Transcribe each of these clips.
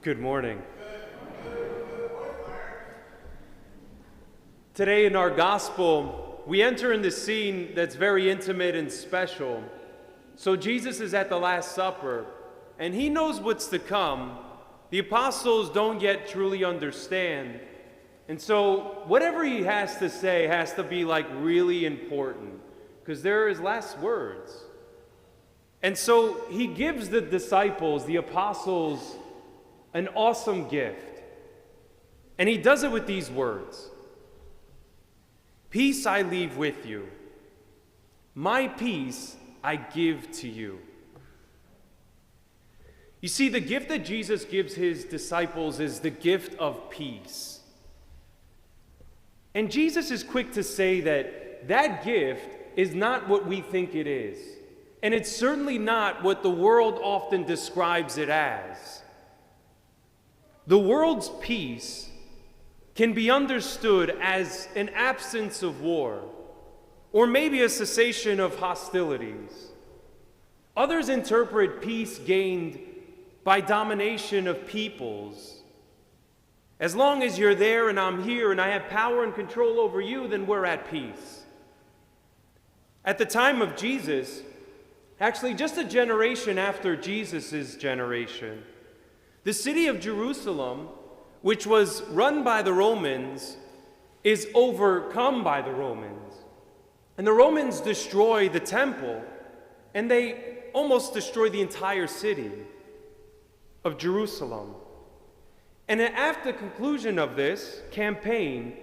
Good morning. Today in our gospel, we enter in this scene that's very intimate and special. So Jesus is at the Last Supper, and he knows what's to come. The apostles don't yet truly understand. And so whatever he has to say has to be really important, because they're his last words. And so he gives the disciples, the apostles, an awesome gift. And he does it with these words: "Peace I leave with you. My peace I give to you." You see, the gift that Jesus gives his disciples is the gift of peace. And Jesus is quick to say that that gift is not what we think it is. And it's certainly not what the world often describes it as. The world's peace can be understood as an absence of war, or maybe a cessation of hostilities. Others interpret peace gained by domination of peoples. As long as you're there and I'm here and I have power and control over you, then we're at peace. At the time of Jesus, actually just a generation after Jesus' generation, the city of Jerusalem, which was run by the Romans, is overcome by the Romans. And the Romans destroy the temple, and they almost destroy the entire city of Jerusalem. And after the conclusion of this campaign,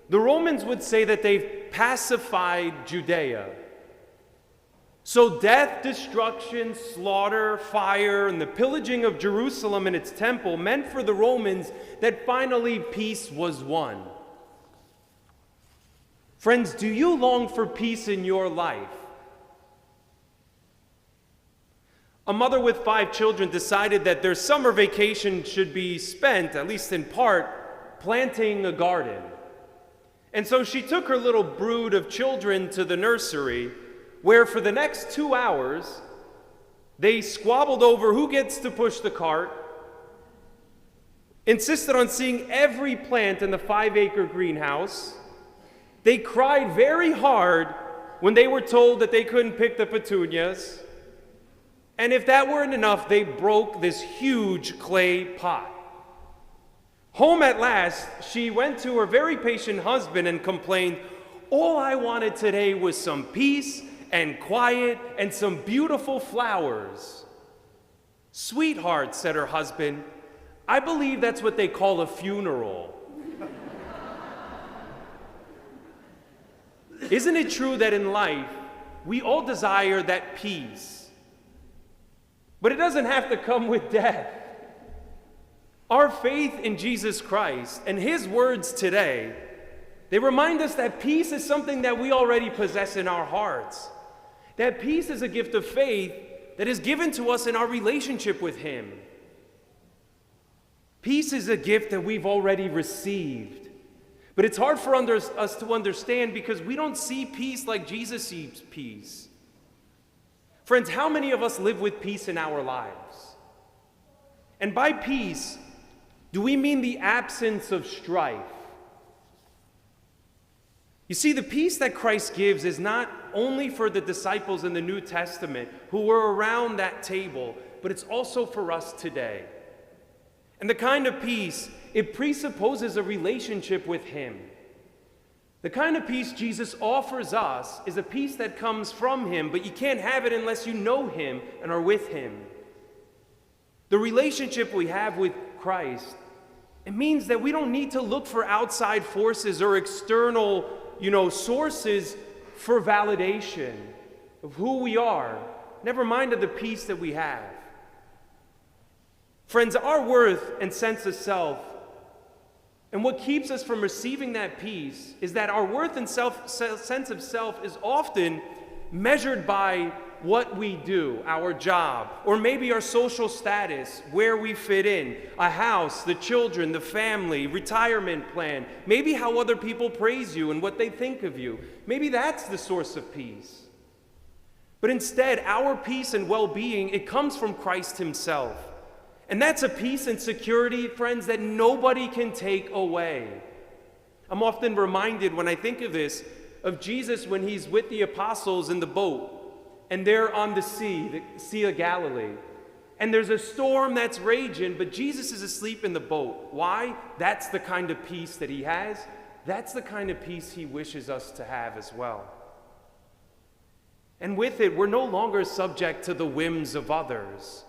the Romans would say that they've pacified Judea. So death, destruction, slaughter, fire, and the pillaging of Jerusalem and its temple meant for the Romans that finally peace was won. Friends, do you long for peace in your life? A mother with 5 children decided that their summer vacation should be spent, at least in part, planting a garden. And so she took her little brood of children to the nursery, where for the next 2 hours, they squabbled over who gets to push the cart, insisted on seeing every plant in the 5-acre greenhouse. They cried very hard when they were told that they couldn't pick the petunias. And if that weren't enough, they broke this huge clay pot. Home at last, she went to her very patient husband and complained, "All I wanted today was some peace and quiet and some beautiful flowers." "Sweetheart," said her husband, "I believe that's what they call a funeral." Isn't it true that in life, we all desire that peace? But it doesn't have to come with death. Our faith in Jesus Christ and his words today, they remind us that peace is something that we already possess in our hearts. That peace is a gift of faith that is given to us in our relationship with him. Peace is a gift that we've already received. But it's hard for us to understand because we don't see peace like Jesus sees peace. Friends, how many of us live with peace in our lives? And by peace, do we mean the absence of strife? You see, the peace that Christ gives is not only for the disciples in the New Testament who were around that table, but it's also for us today. And the kind of peace, it presupposes a relationship with him. The kind of peace Jesus offers us is a peace that comes from him, but you can't have it unless you know him and are with him. The relationship we have with Christ, it means that we don't need to look for outside forces or external, sources for validation of who we are, never mind of the peace that we have. Friends, our worth and sense of self, and what keeps us from receiving that peace, is that our worth and sense of self is often measured by what we do, our job, or maybe our social status, where we fit in, a house, the children, the family, retirement plan, maybe how other people praise you and what they think of you. Maybe that's the source of peace. But instead, our peace and well-being, it comes from Christ himself. And that's a peace and security, friends, that nobody can take away. I'm often reminded when I think of this, of Jesus when he's with the apostles in the boat, and they're on the Sea of Galilee. And there's a storm that's raging, but Jesus is asleep in the boat. Why? That's the kind of peace that he has. That's the kind of peace he wishes us to have as well. And with it, we're no longer subject to the whims of others.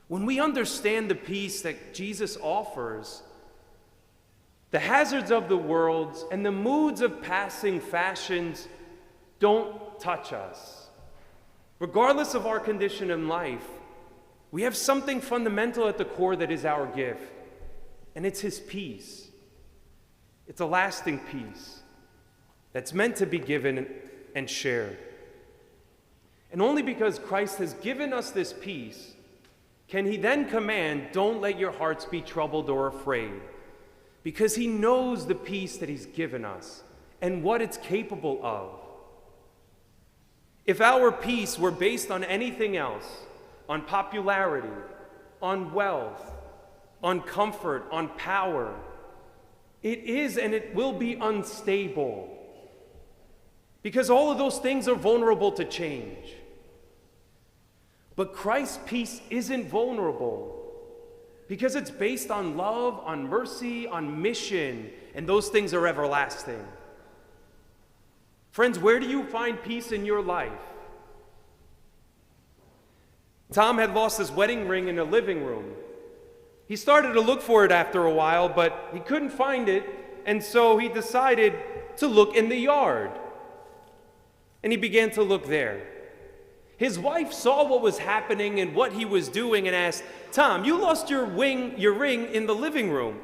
When we understand the peace that Jesus offers, the hazards of the world and the moods of passing fashions don't touch us. Regardless of our condition in life, we have something fundamental at the core that is our gift, and it's his peace. It's a lasting peace that's meant to be given and shared. And only because Christ has given us this peace can he then command, don't let your hearts be troubled or afraid, because he knows the peace that he's given us and what it's capable of. If our peace were based on anything else, on popularity, on wealth, on comfort, on power, it is and it will be unstable, because all of those things are vulnerable to change. But Christ's peace isn't vulnerable, because it's based on love, on mercy, on mission, and those things are everlasting. Friends, where do you find peace in your life? Tom had lost his wedding ring in the living room. He started to look for it after a while, but he couldn't find it, and so he decided to look in the yard. And he began to look there. His wife saw what was happening and what he was doing and asked, "Tom, you lost your ring in the living room.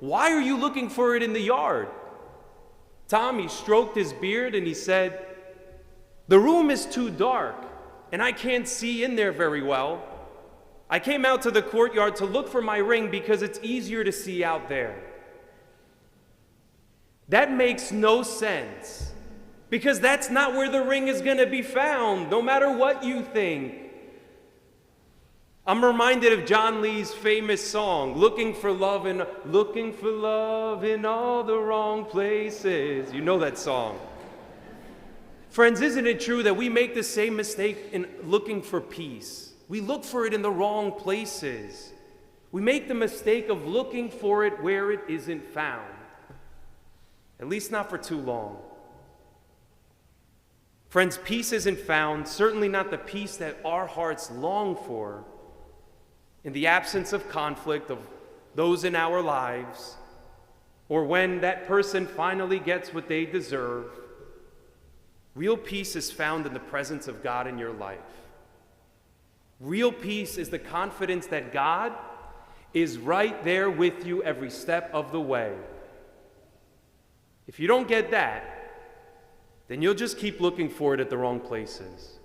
Why are you looking for it in the yard?" Tom, he stroked his beard and he said, "The room is too dark, and I can't see in there very well. I came out to the courtyard to look for my ring because it's easier to see out there." That makes no sense, because that's not where the ring is going to be found, no matter what you think. I'm reminded of John Lee's famous song, looking for love in all the wrong places. You know that song. Friends, isn't it true that we make the same mistake in looking for peace? We look for it in the wrong places. We make the mistake of looking for it where it isn't found. At least not for too long. Friends, peace isn't found, certainly not the peace that our hearts long for, in the absence of conflict of those in our lives, or when that person finally gets what they deserve. Real peace is found in the presence of God in your life. Real peace is the confidence that God is right there with you every step of the way. If you don't get that, then you'll just keep looking for it at the wrong places.